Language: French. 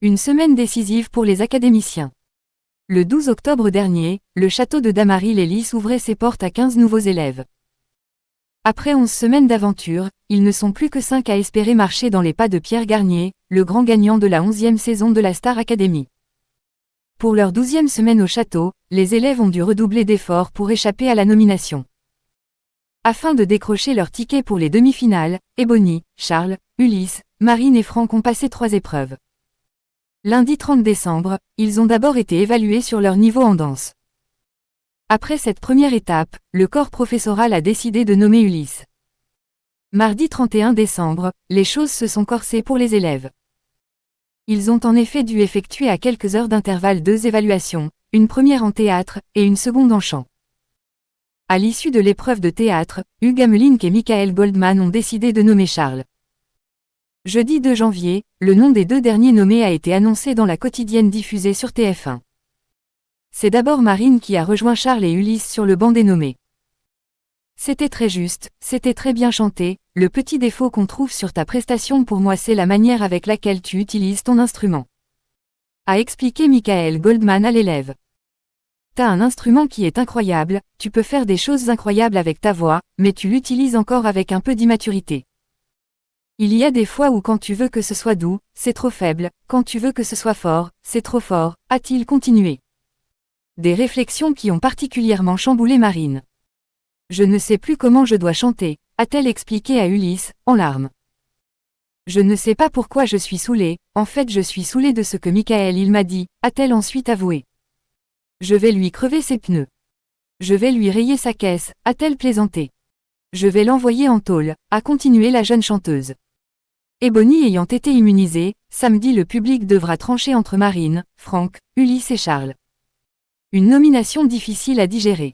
Une semaine décisive pour les académiciens. Le 12 octobre dernier, le château de Damary-les-Lys ouvrait ses portes à 15 nouveaux élèves. Après 11 semaines d'aventure, ils ne sont plus que 5 à espérer marcher dans les pas de Pierre Garnier, le grand gagnant de la 11e saison de la Star Academy. Pour leur 12e semaine au château, les élèves ont dû redoubler d'efforts pour échapper à la nomination. Afin de décrocher leur ticket pour les demi-finales, Ebony, Charles, Ulysse, Marine et Franck ont passé 3 épreuves. Lundi 30 décembre, ils ont d'abord été évalués sur leur niveau en danse. Après cette première étape, le corps professoral a décidé de nommer Ulysse. Mardi 31 décembre, les choses se sont corsées pour les élèves. Ils ont en effet dû effectuer à quelques heures d'intervalle 2 évaluations, une première en théâtre et une seconde en chant. À l'issue de l'épreuve de théâtre, Hugues Hamelink et Michael Goldman ont décidé de nommer Charles. Jeudi 2 janvier, le nom des 2 derniers nommés a été annoncé dans la quotidienne diffusée sur TF1. C'est d'abord Marine qui a rejoint Charles et Ulysse sur le banc des nommés. C'était très juste, c'était très bien chanté, le petit défaut qu'on trouve sur ta prestation pour moi c'est la manière avec laquelle tu utilises ton instrument. A expliqué Michael Goldman à l'élève. T'as un instrument qui est incroyable, tu peux faire des choses incroyables avec ta voix, mais tu l'utilises encore avec un peu d'immaturité. Il y a des fois où quand tu veux que ce soit doux, c'est trop faible, quand tu veux que ce soit fort, c'est trop fort, a-t-il continué. Des réflexions qui ont particulièrement chamboulé Marine. Je ne sais plus comment je dois chanter, a-t-elle expliqué à Ulysse, en larmes. Je ne sais pas pourquoi je suis saoulée, en fait je suis saoulée de ce que Michael il m'a dit, a-t-elle ensuite avoué. Je vais lui crever ses pneus. Je vais lui rayer sa caisse, a-t-elle plaisanté. Je vais l'envoyer en tôle, a continué la jeune chanteuse. Ebony ayant été immunisée, samedi le public devra trancher entre Marine, Franck, Ulysse et Charles. Une nomination difficile à digérer.